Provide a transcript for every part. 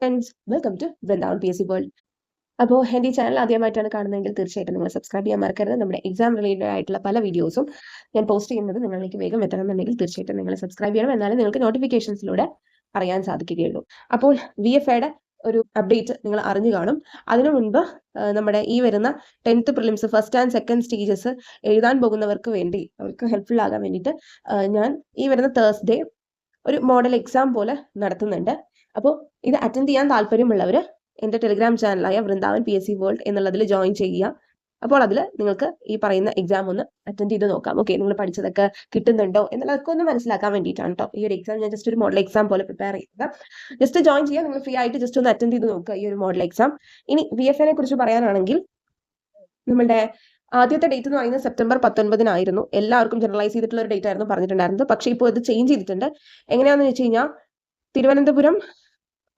Friends, welcome to Vrindavan P S C world. അപ്പോൾ എൻ്റെ ഈ ചാനൽ ആദ്യമായിട്ടാണ് കാണുന്നതെങ്കിൽ തീർച്ചയായിട്ടും നിങ്ങൾ സബ്സ്ക്രൈബ് ചെയ്യാൻ മറക്കരുത്. നമ്മുടെ എക്സാം റിലേറ്റഡ് ആയിട്ടുള്ള പല വീഡിയോസും ഞാൻ പോസ്റ്റ് ചെയ്യുന്നത് നിങ്ങളിലേക്ക് വേഗം എത്തണമെന്നുണ്ടെങ്കിൽ തീർച്ചയായിട്ടും നിങ്ങൾ സബ്സ്ക്രൈബ് ചെയ്യണം. എന്നാലും നിങ്ങൾക്ക് നോട്ടിഫിക്കേഷൻസിലൂടെ അറിയാൻ സാധിക്കുകയുള്ളൂ. അപ്പോൾ VFAയുടെ ഒരു അപ്ഡേറ്റ് നിങ്ങൾ അറിഞ്ഞു കാണും. അതിനു മുൻപ് നമ്മുടെ ഈ വരുന്ന 10th prelims first and second stages എഴുതാൻ പോകുന്നവർക്ക് വേണ്ടി അവർക്ക് ഹെൽപ്ഫുൾ ആകാൻ വേണ്ടിയിട്ട് ഞാൻ ഈ വരുന്ന തേഴ്സ്ഡേ ഒരു മോഡൽ എക്സാം പോലെ നടത്തുന്നുണ്ട്. അപ്പോൾ ഇത് അറ്റൻഡ് ചെയ്യാൻ താല്പര്യമുള്ളവർ എൻ്റെ ടെലിഗ്രാം ചാനലായ വൃന്ദാവൻ PSC വേൾഡ് എന്നുള്ളതിൽ ജോയിൻ ചെയ്യുക. അപ്പോൾ അതിൽ നിങ്ങൾക്ക് ഈ പറയുന്ന എക്സാം ഒന്ന് അറ്റൻഡ് ചെയ്ത് നോക്കാം. ഓക്കെ, നിങ്ങൾ പഠിച്ചതൊക്കെ കിട്ടുന്നുണ്ടോ എന്നുള്ളതൊക്കെ ഒന്ന് മനസ്സിലാക്കാൻ വേണ്ടിയിട്ടാണ് കേട്ടോ ഈ ഒരു എക്സാം ഞാൻ ജസ്റ്റ് ഒരു മോഡൽ എക്സാം പോലെ പ്രിപ്പയർ ചെയ്തത്. ജസ്റ്റ് ജോയിൻ ചെയ്യുക, നിങ്ങൾ ഫ്രീ ആയിട്ട് ജസ്റ്റ് ഒന്ന് അറ്റൻഡ് ചെയ്ത് നോക്കുക ഈ ഒരു മോഡൽ എക്സാം. ഇനി VFAനെ കുറിച്ച് പറയാനാണെങ്കിൽ നമ്മളുടെ ആദ്യത്തെ ഡേറ്റ് എന്ന് പറയുന്നത് സെപ്റ്റംബർ 19 എല്ലാവർക്കും ജനറലൈസ് ചെയ്തിട്ടുള്ള ഒരു ഡേറ്റ് ആയിരുന്നു പറഞ്ഞിട്ടുണ്ടായിരുന്നത്. പക്ഷേ ഇപ്പോൾ ഇത് ചേഞ്ച് ചെയ്തിട്ടുണ്ട്. എങ്ങനെയാണെന്ന് വെച്ച് കഴിഞ്ഞാൽ തിരുവനന്തപുരം,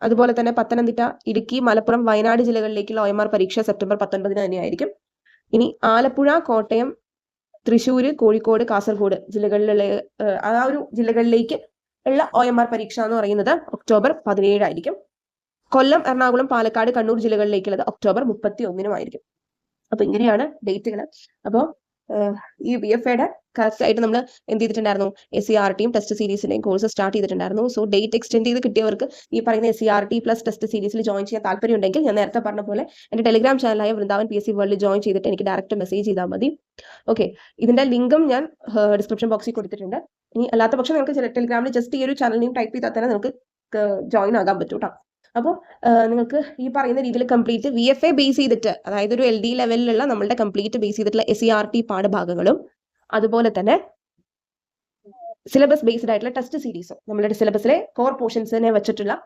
അതുപോലെ തന്നെ പത്തനംതിട്ട, ഇടുക്കി, മലപ്പുറം, വയനാട് ജില്ലകളിലേക്കുള്ള OMR പരീക്ഷ സെപ്റ്റംബർ 19 തന്നെയായിരിക്കും. ഇനി ആലപ്പുഴ, കോട്ടയം, തൃശ്ശൂര്, കോഴിക്കോട്, കാസർഗോഡ് ജില്ലകളിലുള്ള ആ ഒരു ജില്ലകളിലേക്ക് ഉള്ള OMR പരീക്ഷ എന്ന് പറയുന്നത് ഒക്ടോബർ 17 ആയിരിക്കും. കൊല്ലം, എറണാകുളം, പാലക്കാട്, കണ്ണൂർ ജില്ലകളിലേക്കുള്ളത് ഒക്ടോബർ 31 അപ്പൊ ഇങ്ങനെയാണ് ഡേറ്റുകൾ. അപ്പോൾ ഈ VFAയുടെ കറക്റ്റ് ആയിട്ട് നമ്മൾ എന്ത് ചെയ്തിട്ടുണ്ടായിരുന്നു, SCRTയും ടെസ്റ്റ് സീരീസിന്റെയും കോഴ്സ് സ്റ്റാർട്ട് ചെയ്തിട്ടുണ്ടായിരുന്നു. സോ ഡേറ്റ് എക്സ്റ്റെൻഡ് ചെയ്ത് കിട്ടിയവർക്ക് ഈ പറയുന്ന SCRT പ്ലസ് ടെസ്റ്റ് സീരീസിൽ ജോയിൻ ചെയ്യാൻ താല്പര്യം ഉണ്ടെങ്കിൽ ഞാൻ നേരത്തെ പറഞ്ഞ പോലെ എൻ്റെ ടെലിഗ്രാം ചാനലായ വൃന്ദാവൻ PSC വേൾഡിൽ ജോയിൻ ചെയ്തിട്ട് എനിക്ക് ഡയറക്റ്റ് മെസ്സേജ് ചെയ്താൽ മതി. ഓക്കെ, ഇതിന്റെ ലിങ്കും ഞാൻ ഡിസ്ക്രിപ്ഷൻ ബോക്സിൽ കൊടുത്തിട്ടുണ്ട്. ഇനി അല്ലാത്ത പക്ഷം നിങ്ങൾക്ക് ടെലിഗ്രാമിൽ ജസ്റ്റ് ഈ ഒരു ചാനൽ നെയിം ടൈപ്പ് ചെയ്താൽ തന്നെ നിങ്ങൾക്ക് ജോയിൻ ആകാൻ പറ്റും കേട്ടോ. അപ്പോൾ നിങ്ങൾക്ക് ഈ പറയുന്ന രീതിയിൽ കംപ്ലീറ്റ് VFA ബേസ് ചെയ്തിട്ട്, അതായത് ഒരു LD ലെവലിലുള്ള നമ്മളുടെ കംപ്ലീറ്റ് ബേസ് ചെയ്തിട്ടുള്ള SCRT പാഠഭാഗങ്ങളും അതുപോലെ തന്നെ സിലബസ് ബേസ്ഡ് ആയിട്ടുള്ള ടെസ്റ്റ് സീരീസും നമ്മളുടെ സിലബസിലെ കോർ പോർഷൻസിനെ വെച്ചിട്ടുള്ള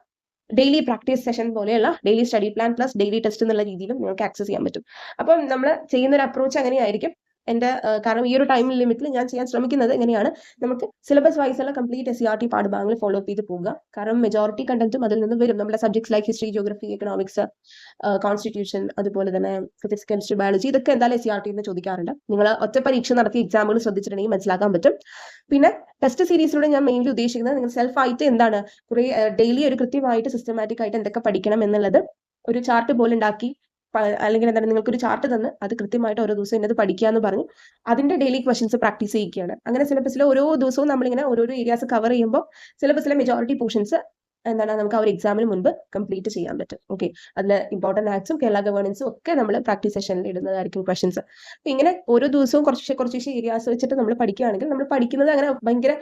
ഡെയിലി പ്രാക്ടീസ് സെഷൻ പോലെയുള്ള daily study plan plus daily test എന്നുള്ള രീതിയിലും നിങ്ങൾക്ക് ആക്സസ് ചെയ്യാൻ പറ്റും. അപ്പം നമ്മൾ ചെയ്യുന്ന ഒരു അപ്രോച്ച് അങ്ങനെയായിരിക്കും. എൻ്റെ കാരണം ഈ ഒരു ടൈം ലിമിറ്റിൽ ഞാൻ ചെയ്യാൻ ശ്രമിക്കുന്നത് എങ്ങനെയാണ്, നമുക്ക് സിലബസ് വൈസ് ഉള്ള കംപ്ലീറ്റ് SCRT പാഠഭാഗങ്ങൾ ഫോളോ അപ്പ് ചെയ്ത് പോവുക. കാരണം മെജോറിറ്റി കണ്ടന്റും അതിൽ നിന്ന് വരും. നമ്മുടെ subjects like history, geography, economics, constitution, അതുപോലെ തന്നെ ഫിസിക്സ്, കെമിസ്ട്രി, ബയോളജി, ഇതൊക്കെ എന്തായാലും SCRT എന്ന് ചോദിക്കാറുണ്ട്. നിങ്ങൾ ഒറ്റ പരീക്ഷ നടത്തിയ എക്സാമുകൾ ശ്രദ്ധിച്ചിട്ടുണ്ടെങ്കിൽ മനസ്സിലാക്കാൻ പറ്റും. പിന്നെ ടെസ്റ്റ് സീരീസിലൂടെ ഞാൻ മെയിൻലി ഉദ്ദേശിക്കുന്നത് നിങ്ങൾ സെൽഫായിട്ട് എന്താണ് കുറെ ഡെയിലി ഒരു കൃത്യമായിട്ട് സിസ്റ്റമാറ്റിക് ആയിട്ട് എന്തൊക്കെ പഠിക്കണം എന്നുള്ളത് ഒരു ചാർട്ട് പോലെ ഉണ്ടാക്കി, അല്ലെങ്കിൽ എന്താണ് നിങ്ങൾക്ക് ഒരു ചാർട്ട് തന്ന് അത് കൃത്യമായിട്ട് ഓരോ ദിവസം എന്നത് പഠിക്കുക എന്ന് പറഞ്ഞു അതിന്റെ ഡെയിലി ക്വസ്റ്റൻസ് പ്രാക്ടീസ് ചെയ്യുകയാണ്. അങ്ങനെ സിലബസിലെ ഓരോ ദിവസവും നമ്മളിങ്ങനെ ഓരോരോ ഏരിയാസ് കവർ ചെയ്യുമ്പോൾ സിലബസിലെ മെജോറിറ്റി പോർഷൻസ് എന്താണ് നമുക്ക് ആ ഒരു എക്സാമിന് മുൻപ് കംപ്ലീറ്റ് ചെയ്യാൻ പറ്റും. ഓക്കെ, അതിൽ ഇമ്പോർട്ടന്റ് ആക്ട്സും കേരള ഗവേണൻസും ഒക്കെ നമ്മൾ പ്രാക്ടീസ് സെഷനിൽ ഇടുന്നതായിരിക്കും ക്വസ്റ്റൻസ്. ഇങ്ങനെ ഓരോ ദിവസവും കുറച്ച് ഏരിയാസ് വെച്ചിട്ട് നമ്മൾ പഠിക്കുകയാണെങ്കിൽ നമ്മൾ പഠിക്കുന്നത് അങ്ങനെ ഭയങ്കര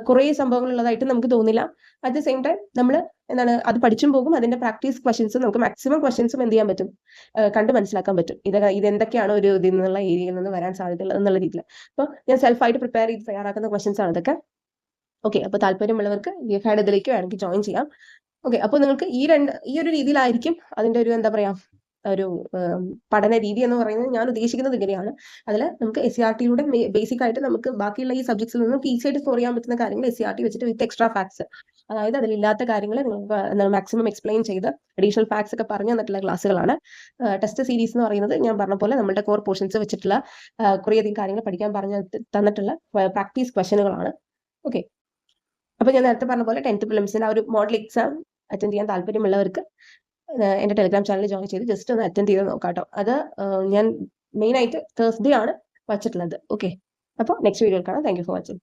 കുറേ സംഭവങ്ങൾ ഉള്ളതായിട്ട് നമുക്ക് തോന്നില്ല. അറ്റ് ദ സെയിം ടൈം നമ്മൾ എന്താണ് അത് പഠിച്ചും പോകും. അതിന്റെ പ്രാക്ടീസ് ക്വസ്റ്റൻസും നമുക്ക് മാക്സിമം ക്വസ്റ്റൻസും എന്ത് ചെയ്യാൻ പറ്റും, കണ്ട് മനസ്സിലാക്കാൻ പറ്റും. ഇതെന്തൊക്കെയാണ് ഒരു ഇതിൽ നിന്നുള്ള ഏരിയയിൽ നിന്ന് വരാൻ സാധ്യതയുള്ളത് എന്നുള്ള രീതിയിൽ. അപ്പോൾ ഞാൻ സെൽഫായിട്ട് പ്രിപ്പയർ ചെയ്ത് തയ്യാറാക്കുന്ന ക്വസ്റ്റൻസ് ആണ് ഇതൊക്കെ. ഓക്കെ, അപ്പോൾ താല്പര്യമുള്ളവർക്ക് VFAയുടെ ഇതിലേക്ക് വേണമെങ്കിൽ ജോയിൻ ചെയ്യാം. ഓക്കെ, അപ്പോൾ നിങ്ങൾക്ക് ഈ ഒരു രീതിയിലായിരിക്കും അതിന്റെ ഒരു എന്താ പറയാ ഒരു പഠന രീതി എന്ന് പറയുന്നത്. ഞാൻ ഉദ്ദേശിക്കുന്നത് ഇങ്ങനെയാണ്. അതിൽ നമുക്ക് SCRTയുടെ ബേസിക് ആയിട്ട് നമുക്ക് ബാക്കിയുള്ള ഈ സബ്ജക്ട്സിൽ നിന്നും ഈസി ആയിട്ട് സ്കോർ ചെയ്യാൻ പറ്റുന്ന കാര്യങ്ങൾ SCRT വെച്ചിട്ട് വിത്ത് എക്സ്ട്രാ ഫാക്ട്സ്, അതായത് അതിലില്ലാത്ത കാര്യങ്ങൾ നിങ്ങൾക്ക് മാക്സിമം എക്സ്പ്ലെയിൻ ചെയ്ത് അഡീഷണൽ ഫാക്ട്സ് ഒക്കെ പറഞ്ഞു തന്നിട്ടുള്ള ക്ലാസ്സുകളാണ്. ടെസ്റ്റ് സീരീസ് എന്ന് പറയുന്നത് ഞാൻ പറഞ്ഞ പോലെ നമ്മുടെ കോർ പോർഷൻസ് വെച്ചിട്ടുള്ള കുറേയധികം കാര്യങ്ങൾ പഠിക്കാൻ പറഞ്ഞു തന്നിട്ടുള്ള പ്രാക്ടീസ് ക്വസ്റ്റനുകളാണ്. ഓക്കെ, അപ്പൊ ഞാൻ നേരത്തെ പറഞ്ഞ പോലെ 10th പ്രിലിംസിന്റെ ആ ഒരു മോഡൽ എക്സാം അറ്റൻഡ് ചെയ്യാൻ താല്പര്യമുള്ളവർക്ക് എൻ്റെ ടെലിഗ്രാം ചാനൽ ജോയിൻ ചെയ്ത് ജസ്റ്റ് ഒന്ന് അറ്റൻഡ് ചെയ്ത് നോക്കാം കേട്ടോ. അത് ഞാൻ മെയിൻ ആയിട്ട് തേഴ്സ്ഡേ ആണ് വച്ചിട്ടുള്ളത്. ഓക്കെ, അപ്പോൾ നെക്സ്റ്റ് വീഡിയോയിൽ കാണാം. Thank you for watching.